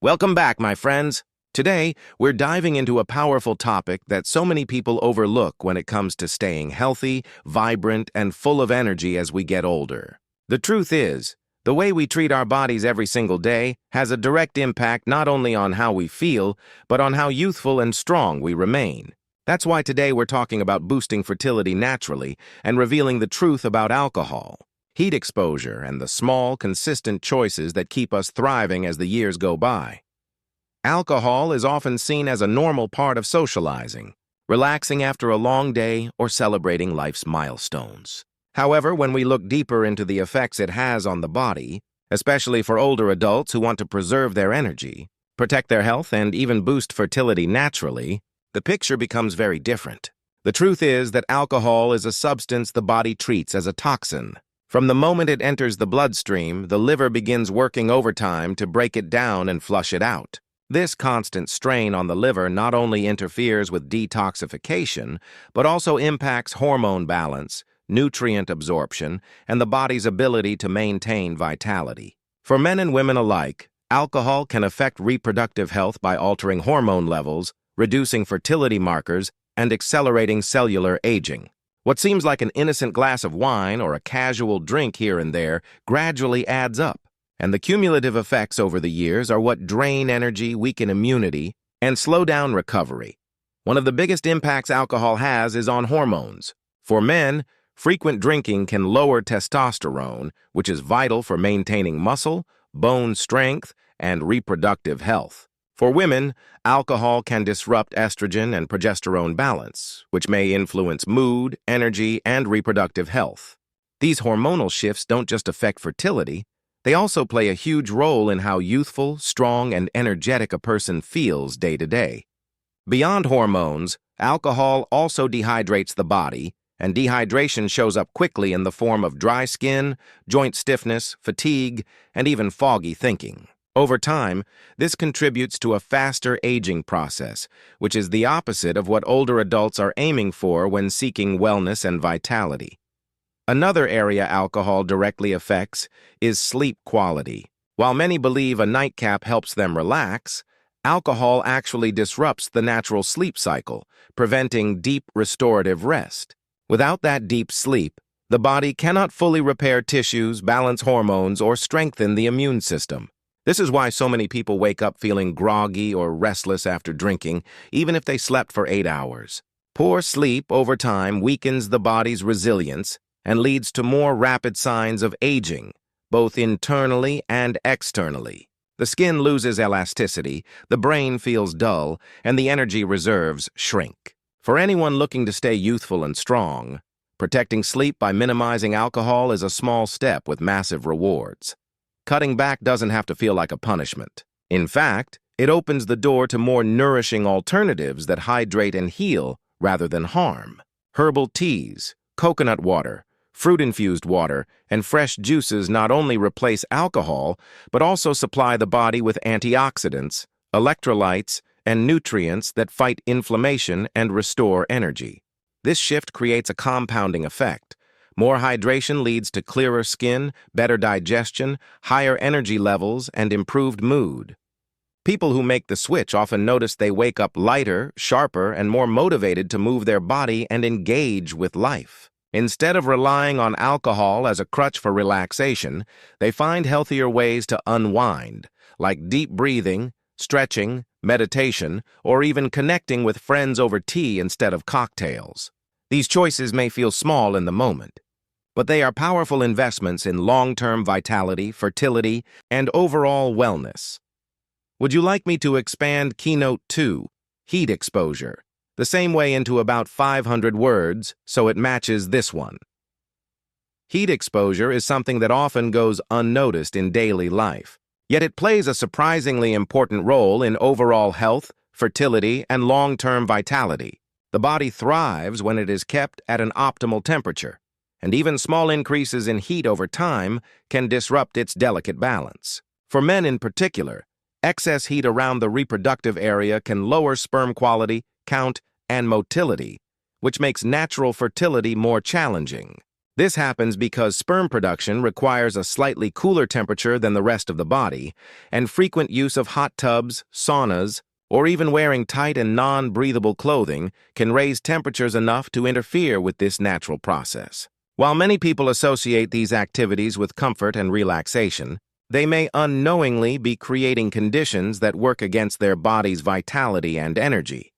Welcome back, my friends. Today, we're diving into a powerful topic that so many people overlook when it comes to staying healthy, vibrant, and full of energy as we get older. The truth is, the way we treat our bodies every single day has a direct impact not only on how we feel, but on how youthful and strong we remain. That's why today we're talking about boosting fertility naturally and revealing the truth about alcohol, heat exposure, and the small, consistent choices that keep us thriving as the years go by. Alcohol is often seen as a normal part of socializing, relaxing after a long day, or celebrating life's milestones. However, when we look deeper into the effects it has on the body, especially for older adults who want to preserve their energy, protect their health, and even boost fertility naturally, the picture becomes very different. The truth is that alcohol is a substance the body treats as a toxin. From the moment it enters the bloodstream, the liver begins working overtime to break it down and flush it out. This constant strain on the liver not only interferes with detoxification, but also impacts hormone balance, nutrient absorption, and the body's ability to maintain vitality. For men and women alike, alcohol can affect reproductive health by altering hormone levels, reducing fertility markers, and accelerating cellular aging. What seems like an innocent glass of wine or a casual drink here and there gradually adds up, and the cumulative effects over the years are what drain energy, weaken immunity, and slow down recovery. One of the biggest impacts alcohol has is on hormones. For men, frequent drinking can lower testosterone, which is vital for maintaining muscle, bone strength, and reproductive health. For women, alcohol can disrupt estrogen and progesterone balance, which may influence mood, energy, and reproductive health. These hormonal shifts don't just affect fertility, they also play a huge role in how youthful, strong, and energetic a person feels day to day. Beyond hormones, alcohol also dehydrates the body, and dehydration shows up quickly in the form of dry skin, joint stiffness, fatigue, and even foggy thinking. Over time, this contributes to a faster aging process, which is the opposite of what older adults are aiming for when seeking wellness and vitality. Another area alcohol directly affects is sleep quality. While many believe a nightcap helps them relax, alcohol actually disrupts the natural sleep cycle, preventing deep restorative rest. Without that deep sleep, the body cannot fully repair tissues, balance hormones, or strengthen the immune system. This is why so many people wake up feeling groggy or restless after drinking, even if they slept for 8 hours. Poor sleep over time weakens the body's resilience and leads to more rapid signs of aging, both internally and externally. The skin loses elasticity, the brain feels dull, and the energy reserves shrink. For anyone looking to stay youthful and strong, protecting sleep by minimizing alcohol is a small step with massive rewards. Cutting back doesn't have to feel like a punishment. In fact, it opens the door to more nourishing alternatives that hydrate and heal rather than harm. Herbal teas, coconut water, fruit-infused water, and fresh juices not only replace alcohol, but also supply the body with antioxidants, electrolytes, and nutrients that fight inflammation and restore energy. This shift creates a compounding effect. More hydration leads to clearer skin, better digestion, higher energy levels, and improved mood. People who make the switch often notice they wake up lighter, sharper, and more motivated to move their body and engage with life. Instead of relying on alcohol as a crutch for relaxation, they find healthier ways to unwind, like deep breathing, stretching, meditation, or even connecting with friends over tea instead of cocktails. These choices may feel small in the moment, but they are powerful investments in long-term vitality, fertility, and overall wellness. Would you like me to expand Keynote 2, heat exposure, the same way into about 500 words so it matches this one? Heat exposure is something that often goes unnoticed in daily life, yet it plays a surprisingly important role in overall health, fertility, and long-term vitality. The body thrives when it is kept at an optimal temperature, and even small increases in heat over time can disrupt its delicate balance. For men in particular, excess heat around the reproductive area can lower sperm quality, count, and motility, which makes natural fertility more challenging. This happens because sperm production requires a slightly cooler temperature than the rest of the body, and frequent use of hot tubs, saunas, or even wearing tight and non-breathable clothing can raise temperatures enough to interfere with this natural process. While many people associate these activities with comfort and relaxation, they may unknowingly be creating conditions that work against their body's vitality and energy.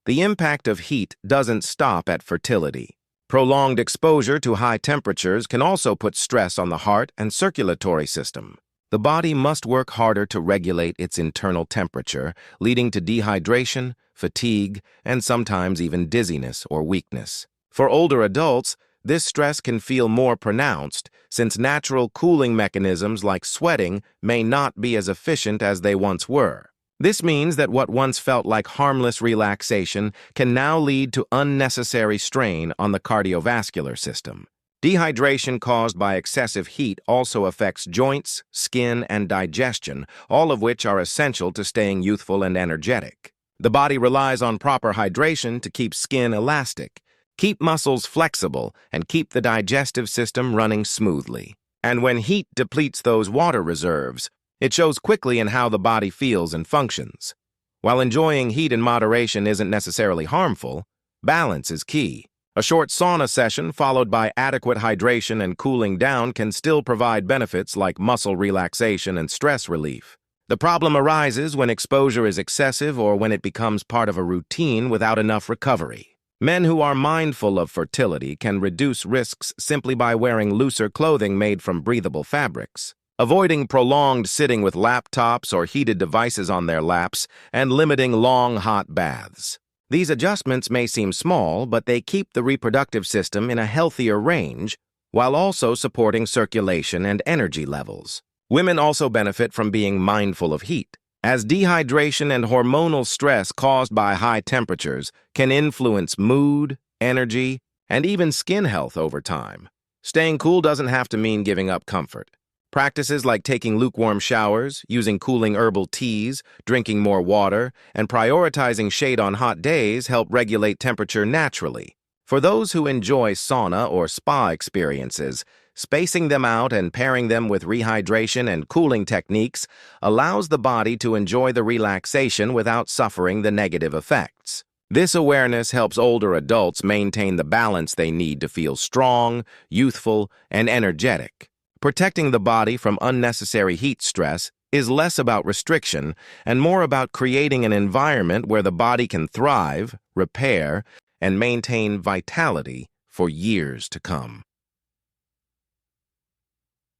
The impact of heat doesn't stop at fertility. Prolonged exposure to high temperatures can also put stress on the heart and circulatory system. The body must work harder to regulate its internal temperature, leading to dehydration, fatigue, and sometimes even dizziness or weakness. For older adults, this stress can feel more pronounced since natural cooling mechanisms like sweating may not be as efficient as they once were. This means that what once felt like harmless relaxation can now lead to unnecessary strain on the cardiovascular system. Dehydration caused by excessive heat also affects joints, skin, and digestion, all of which are essential to staying youthful and energetic. The body relies on proper hydration to keep skin elastic, keep muscles flexible, and keep the digestive system running smoothly. And when heat depletes those water reserves, it shows quickly in how the body feels and functions. While enjoying heat in moderation isn't necessarily harmful, balance is key. A short sauna session followed by adequate hydration and cooling down can still provide benefits like muscle relaxation and stress relief. The problem arises when exposure is excessive or when it becomes part of a routine without enough recovery. Men who are mindful of fertility can reduce risks simply by wearing looser clothing made from breathable fabrics, avoiding prolonged sitting with laptops or heated devices on their laps, and limiting long, hot baths. These adjustments may seem small, but they keep the reproductive system in a healthier range while also supporting circulation and energy levels. Women also benefit from being mindful of heat, as dehydration and hormonal stress caused by high temperatures can influence mood, energy, and even skin health over time. Staying cool doesn't have to mean giving up comfort. Practices like taking lukewarm showers, using cooling herbal teas, drinking more water, and prioritizing shade on hot days help regulate temperature naturally. For those who enjoy sauna or spa experiences, spacing them out and pairing them with rehydration and cooling techniques allows the body to enjoy the relaxation without suffering the negative effects. This awareness helps older adults maintain the balance they need to feel strong, youthful, and energetic. Protecting the body from unnecessary heat stress is less about restriction and more about creating an environment where the body can thrive, repair, and maintain vitality for years to come.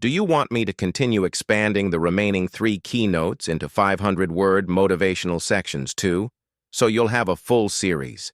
Do you want me to continue expanding the remaining 3 keynotes into 500-word motivational sections too, so you'll have a full series?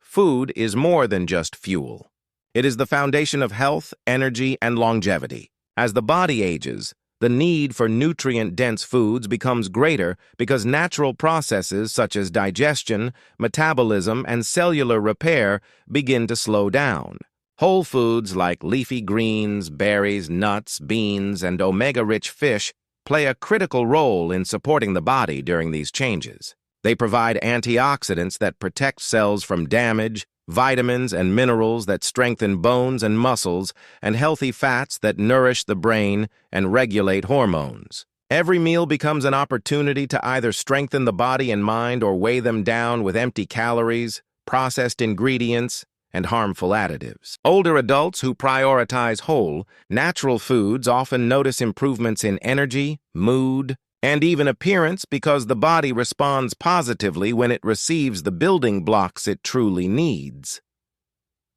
Food is more than just fuel. It is the foundation of health, energy, and longevity. As the body ages, the need for nutrient-dense foods becomes greater because natural processes such as digestion, metabolism, and cellular repair begin to slow down. Whole foods like leafy greens, berries, nuts, beans, and omega-rich fish play a critical role in supporting the body during these changes. They provide antioxidants that protect cells from damage, vitamins and minerals that strengthen bones and muscles, and healthy fats that nourish the brain and regulate hormones. Every meal becomes an opportunity to either strengthen the body and mind or weigh them down with empty calories, processed ingredients, and harmful additives. Older adults who prioritize whole, natural foods often notice improvements in energy, mood, and even appearance because the body responds positively when it receives the building blocks it truly needs.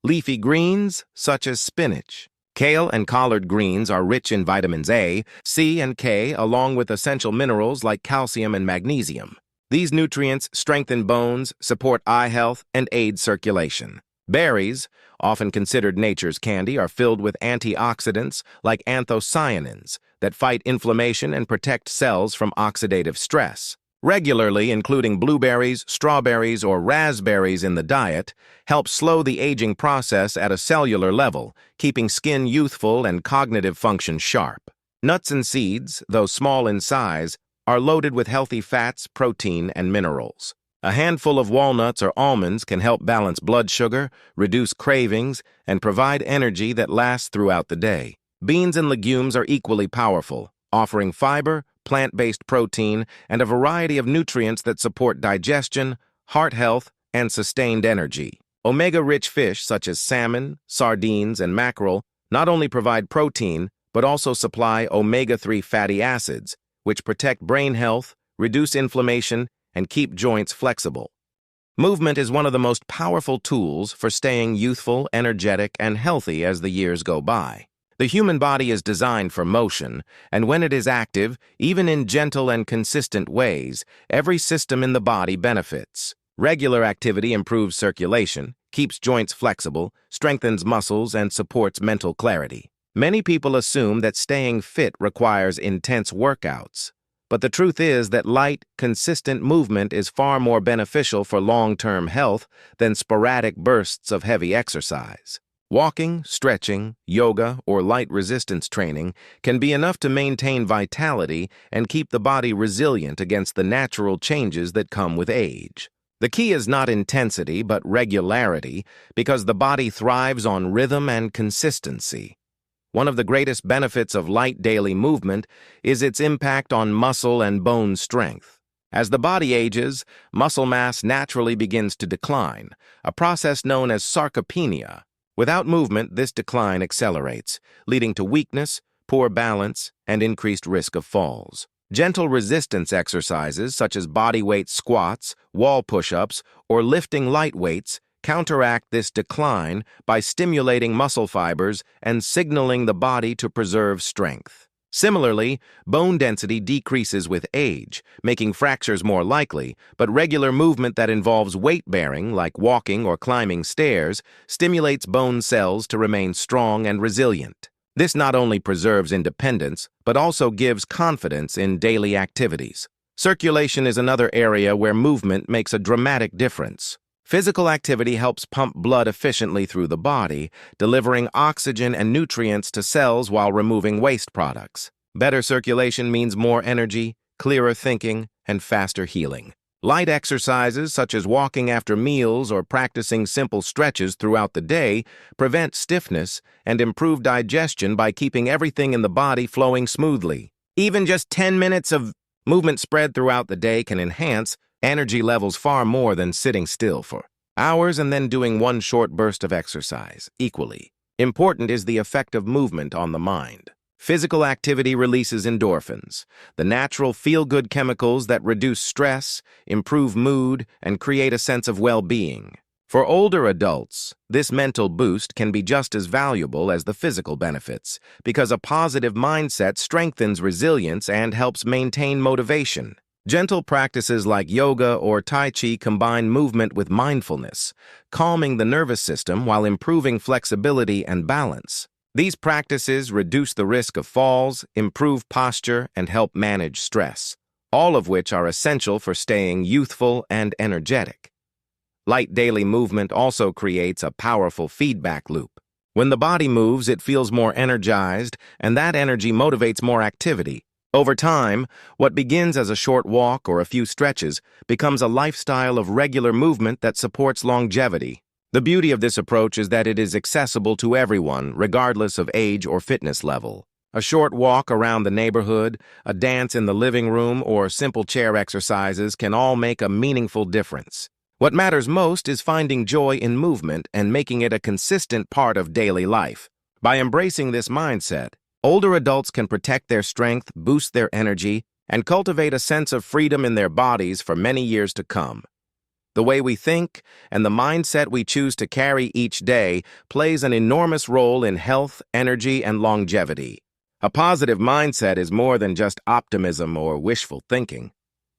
Leafy greens, such as spinach, kale, and collard greens are rich in vitamins A, C, and K, along with essential minerals like calcium and magnesium. These nutrients strengthen bones, support eye health, and aid circulation. Berries, often considered nature's candy, are filled with antioxidants like anthocyanins that fight inflammation and protect cells from oxidative stress. Regularly including blueberries, strawberries, or raspberries in the diet helps slow the aging process at a cellular level, keeping skin youthful and cognitive function sharp. Nuts and seeds, though small in size, are loaded with healthy fats, protein, and minerals. A handful of walnuts or almonds can help balance blood sugar, reduce cravings, and provide energy that lasts throughout the day. Beans and legumes are equally powerful, offering fiber, plant-based protein, and a variety of nutrients that support digestion, heart health, and sustained energy. Omega-rich fish such as salmon, sardines, and mackerel not only provide protein, but also supply omega-3 fatty acids, which protect brain health, reduce inflammation, and keep joints flexible. Movement is one of the most powerful tools for staying youthful, energetic, and healthy as the years go by. The human body is designed for motion, and when it is active, even in gentle and consistent ways, every system in the body benefits. Regular activity improves circulation, keeps joints flexible, strengthens muscles, and supports mental clarity. Many people assume that staying fit requires intense workouts, but the truth is that light, consistent movement is far more beneficial for long-term health than sporadic bursts of heavy exercise. Walking, stretching, yoga, or light resistance training can be enough to maintain vitality and keep the body resilient against the natural changes that come with age. The key is not intensity, but regularity, because the body thrives on rhythm and consistency. One of the greatest benefits of light daily movement is its impact on muscle and bone strength. As the body ages, muscle mass naturally begins to decline, a process known as sarcopenia. Without movement, this decline accelerates, leading to weakness, poor balance, and increased risk of falls. Gentle resistance exercises such as bodyweight squats, wall push-ups, or lifting light weights counteract this decline by stimulating muscle fibers and signaling the body to preserve strength. Similarly, bone density decreases with age, making fractures more likely, but regular movement that involves weight-bearing, like walking or climbing stairs, stimulates bone cells to remain strong and resilient. This not only preserves independence, but also gives confidence in daily activities. Circulation is another area where movement makes a dramatic difference. Physical activity helps pump blood efficiently through the body, delivering oxygen and nutrients to cells while removing waste products. Better circulation means more energy, clearer thinking, and faster healing. Light exercises, such as walking after meals or practicing simple stretches throughout the day, prevent stiffness and improve digestion by keeping everything in the body flowing smoothly. Even just 10 minutes of movement spread throughout the day can enhance energy levels far more than sitting still for hours and then doing one short burst of exercise. Equally important is the effect of movement on the mind. Physical activity releases endorphins, the natural feel-good chemicals that reduce stress, improve mood, and create a sense of well-being. For older adults, this mental boost can be just as valuable as the physical benefits, because a positive mindset strengthens resilience and helps maintain motivation. Gentle practices like yoga or tai chi combine movement with mindfulness, calming the nervous system while improving flexibility and balance. These practices reduce the risk of falls, improve posture, and help manage stress, all of which are essential for staying youthful and energetic. Light daily movement also creates a powerful feedback loop. When the body moves, it feels more energized, and that energy motivates more activity. Over time, what begins as a short walk or a few stretches becomes a lifestyle of regular movement that supports longevity. The beauty of this approach is that it is accessible to everyone, regardless of age or fitness level. A short walk around the neighborhood, a dance in the living room, or simple chair exercises can all make a meaningful difference. What matters most is finding joy in movement and making it a consistent part of daily life. By embracing this mindset, older adults can protect their strength, boost their energy, and cultivate a sense of freedom in their bodies for many years to come. The way we think and the mindset we choose to carry each day plays an enormous role in health, energy, and longevity. A positive mindset is more than just optimism or wishful thinking.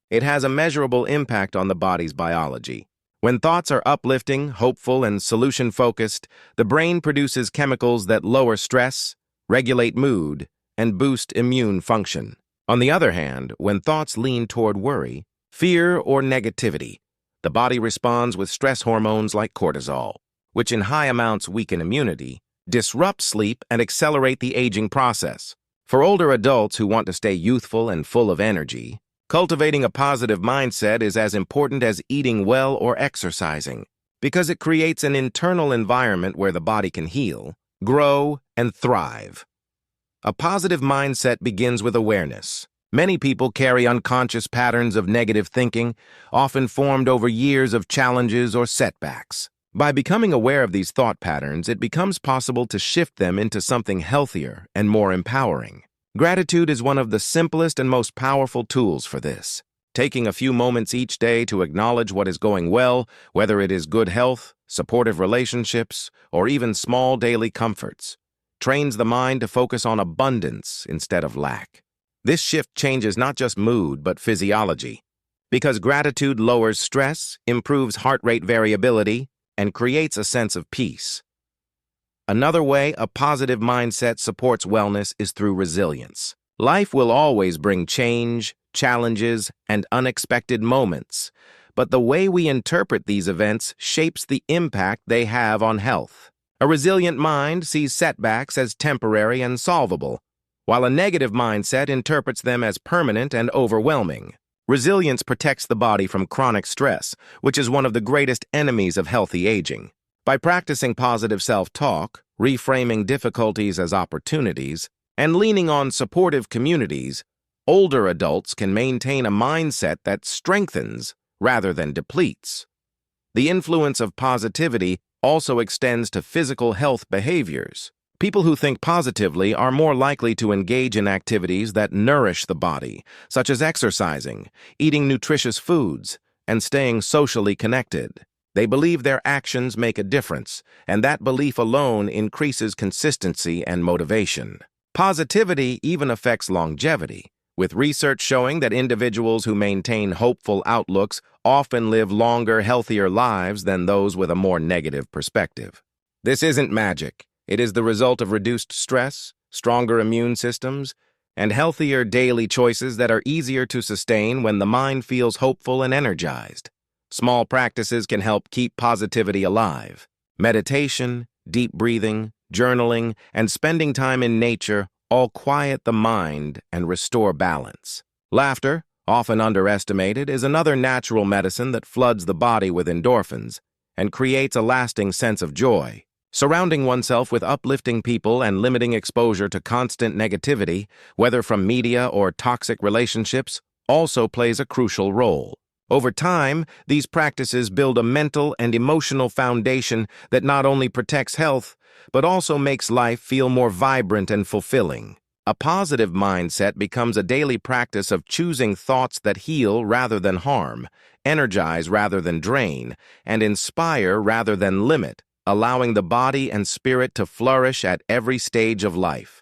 It has a measurable impact on the body's biology. When thoughts are uplifting, hopeful, and solution-focused, the brain produces chemicals that lower stress, regulate mood, and boost immune function. On the other hand, when thoughts lean toward worry, fear, or negativity, the body responds with stress hormones like cortisol, which in high amounts weaken immunity, disrupt sleep, and accelerate the aging process. For older adults who want to stay youthful and full of energy, Cultivating a positive mindset is as important as eating well or exercising, because it creates an internal environment where the body can heal, grow, and thrive. A positive mindset begins with awareness. Many people carry unconscious patterns of negative thinking, often formed over years of challenges or setbacks. By becoming aware of these thought patterns, it becomes possible to shift them into something healthier and more empowering. Gratitude is one of the simplest and most powerful tools for this. Taking a few moments each day to acknowledge what is going well, whether it is good health, supportive relationships, or even small daily comforts, trains the mind to focus on abundance instead of lack. This shift changes not just mood, but physiology, because gratitude lowers stress, improves heart rate variability, and creates a sense of peace. Another way a positive mindset supports wellness is through resilience. Life will always bring change, challenges, and unexpected moments, but the way we interpret these events shapes the impact they have on health. A resilient mind sees setbacks as temporary and solvable, while a negative mindset interprets them as permanent and overwhelming. Resilience protects the body from chronic stress, which is one of the greatest enemies of healthy aging. By practicing positive self-talk, reframing difficulties as opportunities, and leaning on supportive communities, older adults can maintain a mindset that strengthens rather than depletes. The influence of positivity also extends to physical health behaviors. People who think positively are more likely to engage in activities that nourish the body, such as exercising, eating nutritious foods, and staying socially connected. They believe their actions make a difference, and that belief alone increases consistency and motivation. Positivity even affects longevity, with research showing that individuals who maintain hopeful outlooks often live longer, healthier lives than those with a more negative perspective. This isn't magic. It is the result of reduced stress, stronger immune systems, and healthier daily choices that are easier to sustain when the mind feels hopeful and energized. Small practices can help keep positivity alive. Meditation, deep breathing, journaling, and spending time in nature all quiet the mind and restore balance. Laughter, often underestimated, is another natural medicine that floods the body with endorphins and creates a lasting sense of joy. Surrounding oneself with uplifting people and limiting exposure to constant negativity, whether from media or toxic relationships, also plays a crucial role. Over time, these practices build a mental and emotional foundation that not only protects health, but also makes life feel more vibrant and fulfilling. A positive mindset becomes a daily practice of choosing thoughts that heal rather than harm, energize rather than drain, and inspire rather than limit, allowing the body and spirit to flourish at every stage of life.